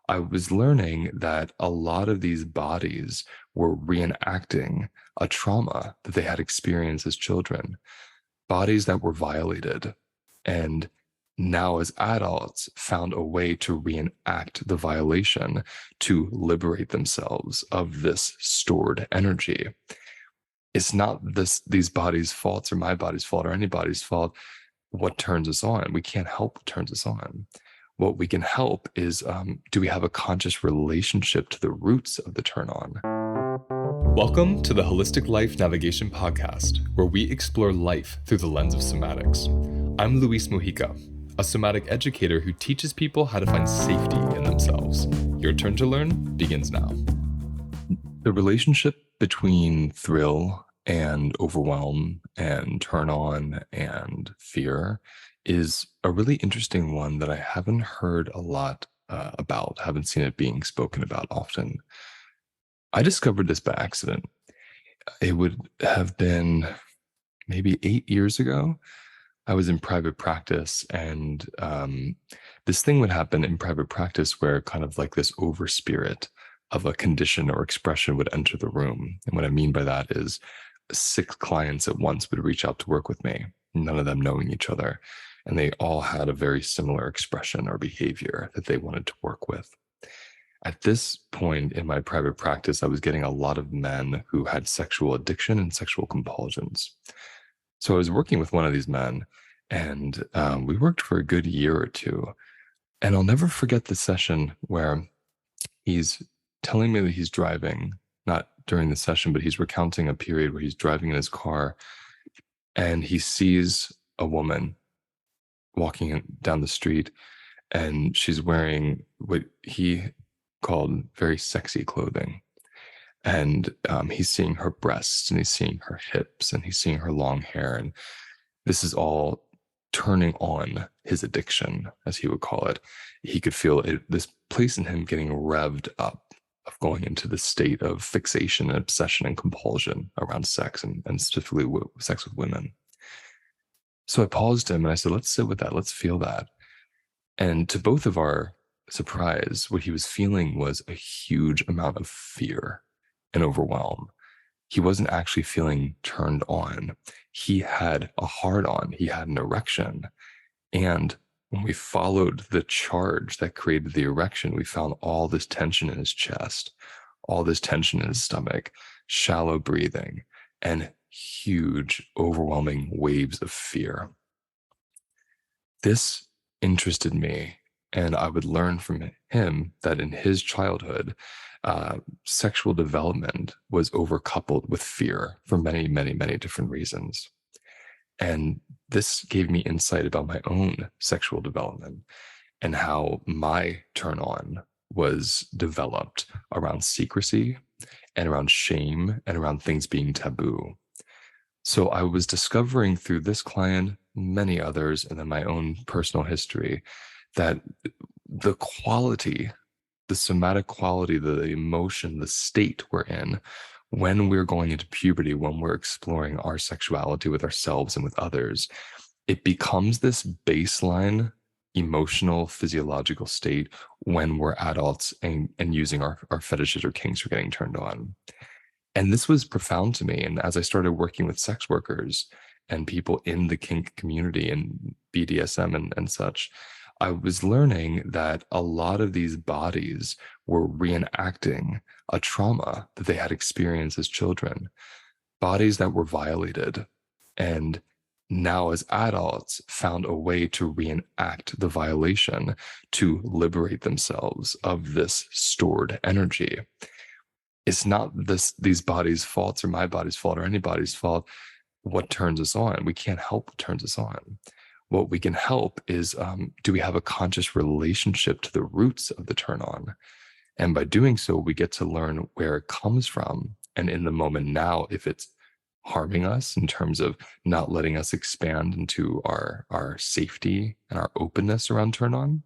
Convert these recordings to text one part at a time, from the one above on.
I was learning that a lot of these bodies were reenacting a trauma that they had experienced as children, bodies that were violated. And now, as adults, found a way to reenact the violation to liberate themselves of this stored energy. It's not these bodies' faults or my body's fault or anybody's fault what turns us on. We can't help what turns us on. What we can help is, do we have a conscious relationship to the roots of the turn on? Welcome to the Holistic Life Navigation Podcast, where we explore life through the lens of somatics. I'm Luis Mujica, a somatic educator who teaches people how to find safety in themselves. Your turn to learn begins now. The relationship between thrill and overwhelm and turn on and fear is a really interesting one that I haven't heard a lot about, haven't seen it being spoken about often. I discovered this by accident. It would have been maybe 8 years ago. I was in private practice, and this thing would happen in private practice where kind of like this overspirit of a condition or expression would enter the room. And what I mean by that is 6 clients at once would reach out to work with me, none of them knowing each other. And they all had a very similar expression or behavior that they wanted to work with. At this point in my private practice, I was getting a lot of men who had sexual addiction and sexual compulsions. So I was working with one of these men, and we worked for a good year or two. And I'll never forget the session where he's telling me that he's driving, not during the session, but he's recounting a period where he's driving in his car and he sees a woman walking down the street, and she's wearing what he called very sexy clothing. And he's seeing her breasts and he's seeing her hips and he's seeing her long hair. And this is all turning on his addiction, as he would call it. He could feel this place in him getting revved up, of going into the state of fixation and obsession and compulsion around sex, and specifically sex with women. So I paused him and I said, let's sit with that. Let's feel that. And to both of our surprise, what he was feeling was a huge amount of fear and overwhelm. He wasn't actually feeling turned on. He had a hard on, he had an erection. And when we followed the charge that created the erection, we found all this tension in his chest, all this tension in his stomach, shallow breathing, and huge, overwhelming waves of fear. This interested me, and I would learn from him that in his childhood, sexual development was overcoupled with fear for many, many, many different reasons. And this gave me insight about my own sexual development and how my turn on was developed around secrecy and around shame and around things being taboo. So I was discovering through this client, many others, and then my own personal history, that the quality, the somatic quality, the emotion, the state we're in when we're going into puberty, when we're exploring our sexuality with ourselves and with others, it becomes this baseline emotional, physiological state when we're adults and using our fetishes or kinks or getting turned on. And this was profound to me. And as I started working with sex workers and people in the kink community and BDSM and such, I was learning that a lot of these bodies were reenacting a trauma that they had experienced as children, bodies that were violated, and now as adults found a way to reenact the violation to liberate themselves of this stored energy. It's not these bodies' faults or my body's fault or anybody's fault what turns us on. We can't help what turns us on. What we can help is, do we have a conscious relationship to the roots of the turn on? And by doing so, we get to learn where it comes from. And in the moment now, if it's harming us in terms of not letting us expand into our safety and our openness around turn on,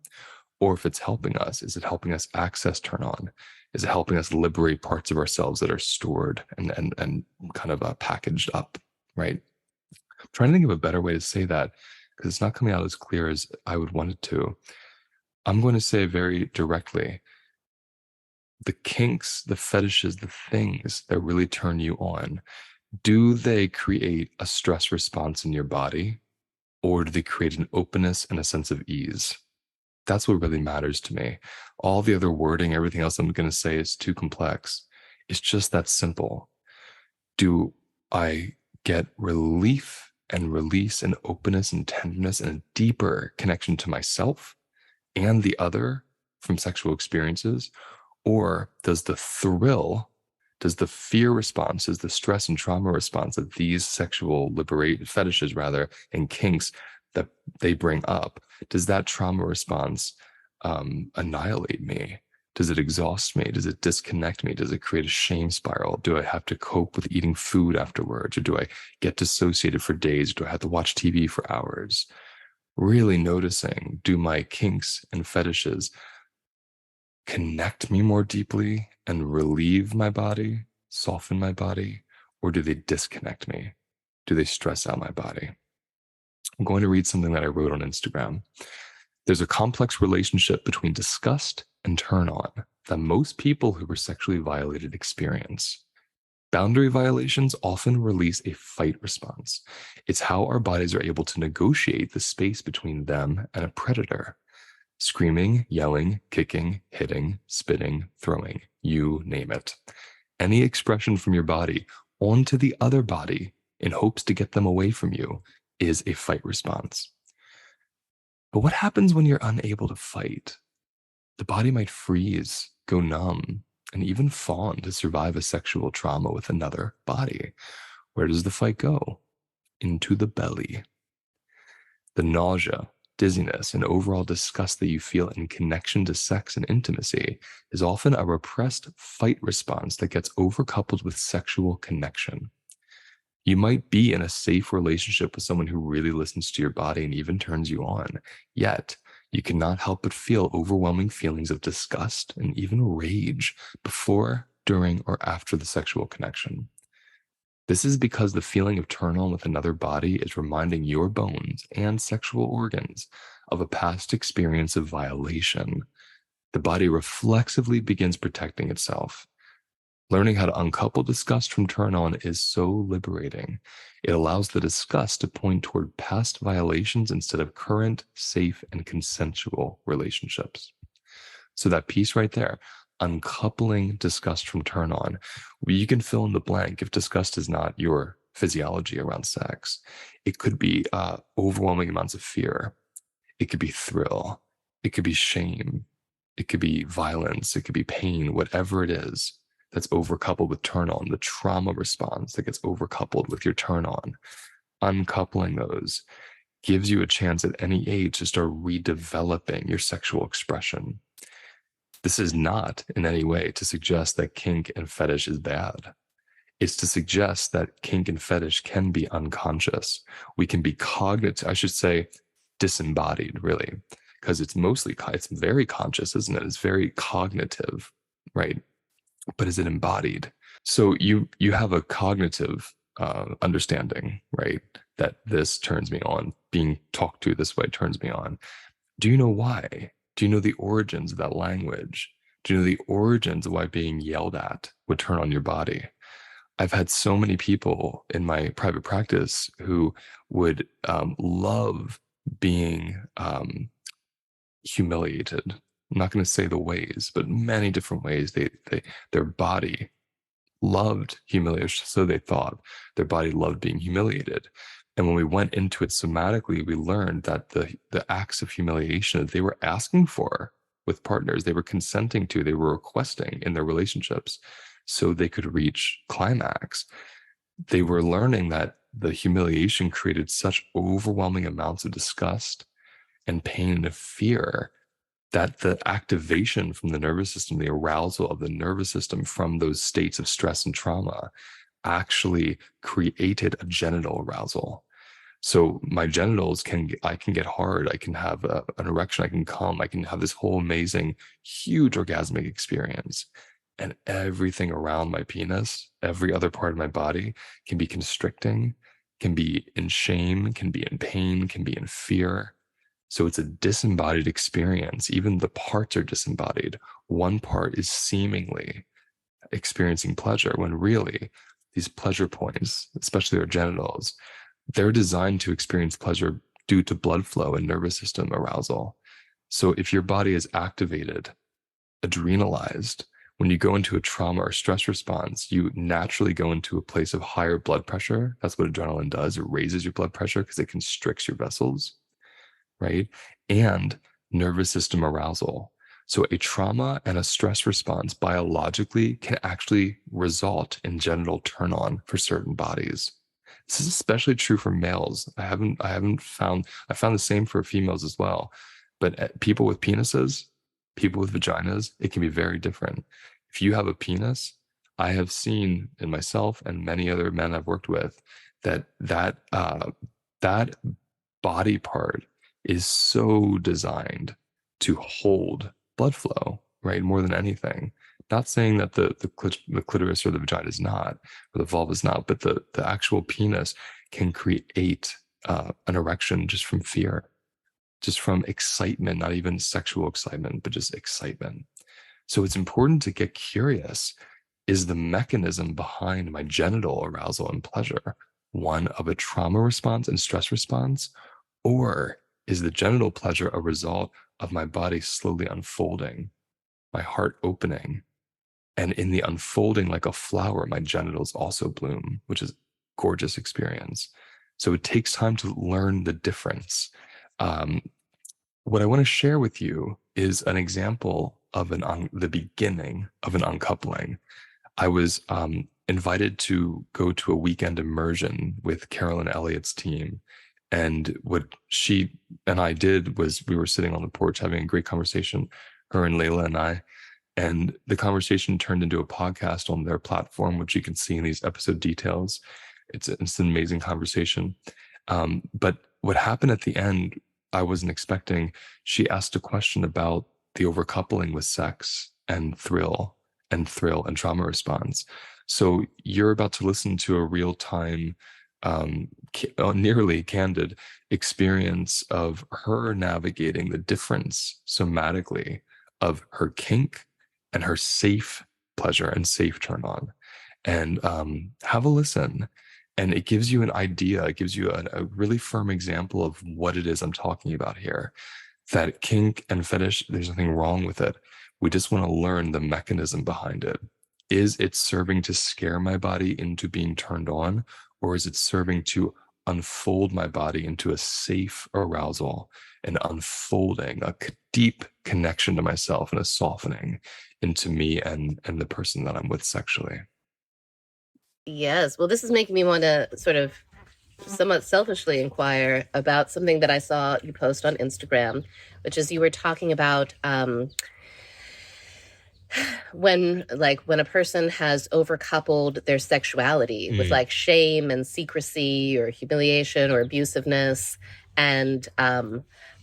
or if it's helping us, is it helping us access turn on? Is it helping us liberate parts of ourselves that are stored and kind of packaged up, right? I'm trying to think of a better way to say that, because it's not coming out as clear as I would want it to. I'm going to say very directly, the kinks, the fetishes, the things that really turn you on, do they create a stress response in your body, or do they create an openness and a sense of ease? That's what really matters to me. All the other wording, everything else I'm going to say is too complex. It's just that simple. Do I get relief and release and openness and tenderness and a deeper connection to myself and the other from sexual experiences? Or does the thrill, does the fear response, does the stress and trauma response that these sexual liberate fetishes rather and kinks that they bring up, does that trauma response annihilate me? Does it exhaust me? Does it disconnect me? Does it create a shame spiral? Do I have to cope with eating food afterwards? Or do I get dissociated for days? Do I have to watch TV for hours? Really noticing, do my kinks and fetishes connect me more deeply and relieve my body, soften my body, or do they disconnect me? Do they stress out my body? I'm going to read something that I wrote on Instagram. There's a complex relationship between disgust and turn on that most people who were sexually violated experience. Boundary violations often release a fight response. It's how our bodies are able to negotiate the space between them and a predator. Screaming, yelling, kicking, hitting, spitting, throwing, you name it. Any expression from your body onto the other body in hopes to get them away from you is a fight response. But what happens when you're unable to fight? The body might freeze, go numb, and even fawn to survive a sexual trauma with another body. Where does the fight go? Into the belly. The nausea, dizziness, and overall disgust that you feel in connection to sex and intimacy is often a repressed fight response that gets overcoupled with sexual connection. You might be in a safe relationship with someone who really listens to your body and even turns you on, yet you cannot help but feel overwhelming feelings of disgust and even rage before, during, or after the sexual connection. This is because the feeling of turn on with another body is reminding your bones and sexual organs of a past experience of violation. The body reflexively begins protecting itself. Learning how to uncouple disgust from turn on is so liberating. It allows the disgust to point toward past violations instead of current, safe, and consensual relationships. So that piece right there, uncoupling disgust from turn on, you can fill in the blank if disgust is not your physiology around sex. It could be overwhelming amounts of fear. It could be thrill. It could be shame. It could be violence. It could be pain, whatever it is that's overcoupled with turn on, the trauma response that gets overcoupled with your turn on. Uncoupling those gives you a chance at any age to start redeveloping your sexual expression. This is not in any way to suggest that kink and fetish is bad. It's to suggest that kink and fetish can be unconscious. We can be cognitive, I should say, disembodied, really, because it's very conscious, isn't it? It's very cognitive, right? But is it embodied? So you have a cognitive understanding, right? That this turns me on. Being talked to this way turns me on. Do you know why? Do you know the origins of that language? Do you know the origins of why being yelled at would turn on your body? I've had so many people in my private practice who would love being humiliated. I'm not going to say the ways, but many different ways. Their body loved humiliation, so they thought their body loved being humiliated. And when we went into it somatically, we learned that the acts of humiliation that they were asking for with partners, they were consenting to, they were requesting in their relationships so they could reach climax. They were learning that the humiliation created such overwhelming amounts of disgust and pain and fear that the activation from the nervous system, the arousal of the nervous system from those states of stress and trauma actually created a genital arousal. So my genitals I can get hard, I can have an erection, I can come, I can have this whole amazing, huge orgasmic experience. And everything around my penis, every other part of my body can be constricting, can be in shame, can be in pain, can be in fear. So it's a disembodied experience. Even the parts are disembodied. One part is seemingly experiencing pleasure when really these pleasure points, especially our genitals, they're designed to experience pleasure due to blood flow and nervous system arousal. So if your body is activated, adrenalized, when you go into a trauma or stress response, you naturally go into a place of higher blood pressure. That's what adrenaline does. It raises your blood pressure because it constricts your vessels, right? And nervous system arousal. So a trauma and a stress response biologically can actually result in genital turn on for certain bodies. This is especially true for males. I found the same for females as well. But people with penises, people with vaginas, it can be very different. If you have a penis, I have seen in myself and many other men I've worked with that body part is so designed to hold blood flow, right? More than anything. Not saying that the clitoris or the vagina is not, or the vulva is not, but the actual penis can create an erection just from fear, just from excitement, not even sexual excitement, but just excitement. So it's important to get curious. Is the mechanism behind my genital arousal and pleasure one of a trauma response and stress response? Or is the genital pleasure a result of my body slowly unfolding, my heart opening, and in the unfolding like a flower, my genitals also bloom, which is a gorgeous experience. So it takes time to learn the difference. What I want to share with you is an example of the beginning of an uncoupling. I was invited to go to a weekend immersion with Carolyn Elliot's team. And what she and I did was we were sitting on the porch having a great conversation, her and Layla and I. And the conversation turned into a podcast on their platform, which you can see in these episode details. It's an amazing conversation. But what happened at the end, I wasn't expecting. She asked a question about the overcoupling with sex and thrill and trauma response. So you're about to listen to a real-time, nearly candid experience of her navigating the difference somatically of her kink and her safe pleasure and safe turn on. And have a listen. And it gives you an idea, it gives you a really firm example of what it is I'm talking about here. That kink and fetish, there's nothing wrong with it. We just want to learn the mechanism behind it. Is it serving to scare my body into being turned on, or is it serving to unfold my body into a safe arousal, an unfolding, a deep connection to myself, and a softening into me and the person that I'm with sexually? Yes. Well, this is making me want to sort of somewhat selfishly inquire about something that I saw you post on Instagram, which is you were talking about when a person has overcoupled their sexuality with like shame and secrecy or humiliation or abusiveness. And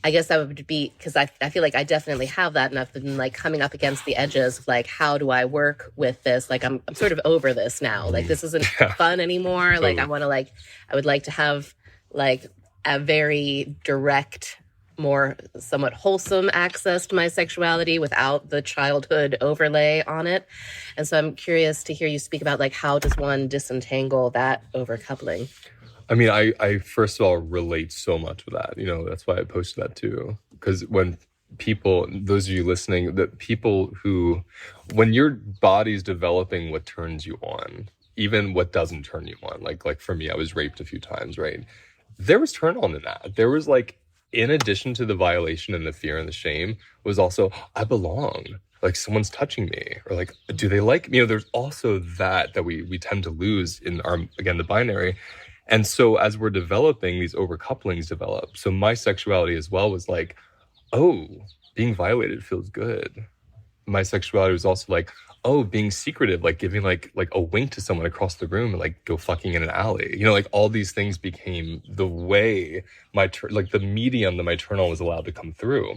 I guess that would be because I feel like I definitely have that, and I've been like coming up against the edges of like, how do I work with this? Like I'm sort of over this now. Like this isn't fun anymore. Totally. Like I would like to have like a very direct, more somewhat wholesome access to my sexuality without the childhood overlay on it. And so I'm curious to hear you speak about like, how does one disentangle that overcoupling? I mean, I first of all relate so much with that. That's why I posted that too. Because when people, those of you listening, when your body's developing what turns you on, even what doesn't turn you on, like for me, I was raped a few times, right? There was turn on in that. There was like, in addition to the violation and the fear and the shame, was also, I belong. Like someone's touching me, or like, do they like me? There's also that we tend to lose in the binary. And so as we're developing, these overcouplings develop. So my sexuality as well was like, oh, being violated feels good. My sexuality was also like, oh, being secretive, like giving like a wink to someone across the room and like go fucking in an alley. Like all these things became the way the medium that my turn on was allowed to come through.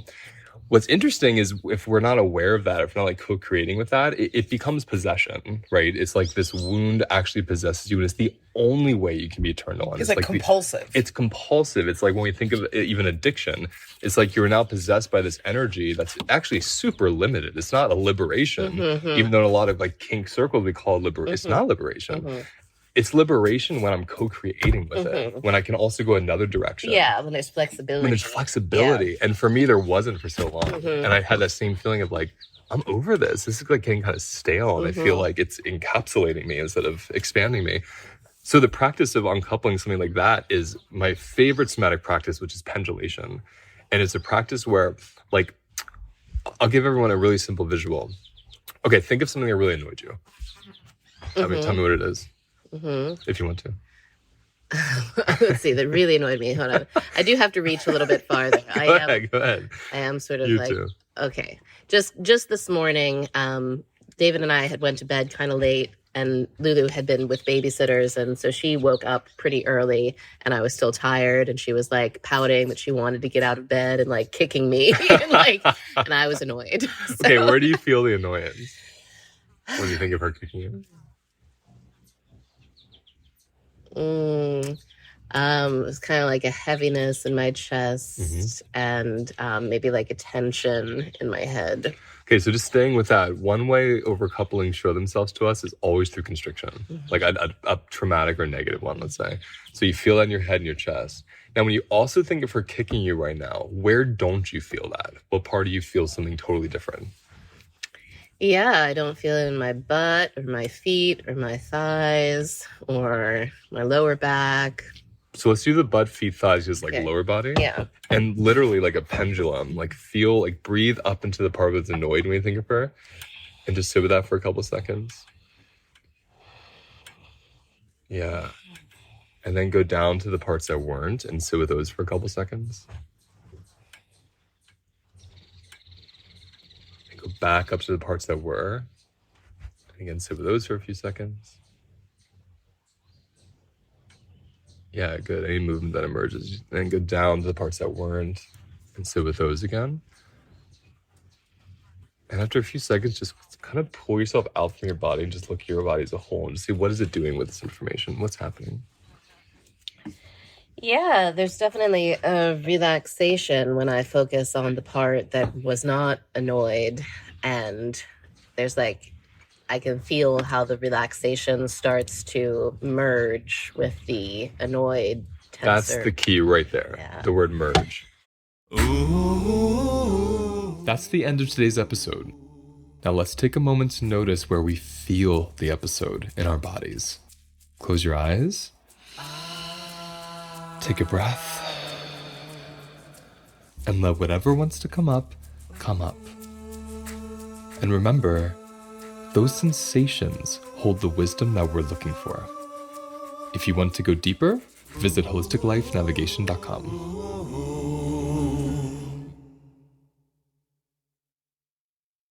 What's interesting is if we're not aware of that, if we're not like co-creating with that, it becomes possession, right? It's like this wound actually possesses you, and it's the only way you can be turned on. It's like compulsive. It's compulsive. It's like when we think of even addiction, it's like you're now possessed by this energy that's actually super limited. It's not a liberation, even though in a lot of like kink circles we call it liberation. It's not liberation. It's liberation when I'm co-creating with it, when I can also go another direction. Yeah, when there's flexibility. When there's flexibility. Yeah. And for me, there wasn't for so long. And I had that same feeling of like, I'm over this. This is like getting kind of stale. And I feel like it's encapsulating me instead of expanding me. So the practice of uncoupling something like that is my favorite somatic practice, which is pendulation. And it's a practice where, like, I'll give everyone a really simple visual. Okay, think of something that really annoyed you. Tell me what it is. If you want to. Let's see, that really annoyed me. Hold on. I do have to reach a little bit farther. Go ahead. I am sort of you like, too. Okay. Just this morning, David and I had went to bed kind of late, and Lulu had been with babysitters, and so she woke up pretty early, and I was still tired, and she was like pouting that she wanted to get out of bed and like kicking me, and I was annoyed. So. Okay, where do you feel the annoyance when you think of her kicking you? It's kind of like a heaviness in my chest and maybe like a tension in my head. Okay, so just staying with that, one way overcoupling show themselves to us is always through constriction, like a traumatic or negative one, let's say. So you feel that in your head and your chest. Now, when you also think of her kicking you right now, where don't you feel that? What part do you feel something totally different? Yeah, I don't feel it in my butt or my feet or my thighs or my lower back. So let's do the butt, feet, thighs, just like lower body. Yeah. And literally like a pendulum, like feel, like breathe up into the part that's annoyed when you think of her and just sit with that for a couple seconds. Yeah. And then go down to the parts that weren't and sit with those for a couple seconds. Go back up to the parts that were. And again, sit with those for a few seconds. Yeah, good. Any movement that emerges. And then go down to the parts that weren't and sit with those again. And after a few seconds, just kind of pull yourself out from your body and just look at your body as a whole and see what is it doing with this information? What's happening? Yeah, there's definitely a relaxation when I focus on the part that was not annoyed. And there's like, I can feel how the relaxation starts to merge with the annoyed tensor. That's the key right there. Yeah. The word merge. Ooh. That's the end of today's episode. Now let's take a moment to notice where we feel the episode in our bodies. Close your eyes. Take a breath. And let whatever wants to come up, come up. And remember, those sensations hold the wisdom that we're looking for. If you want to go deeper, visit holisticlifenavigation.com.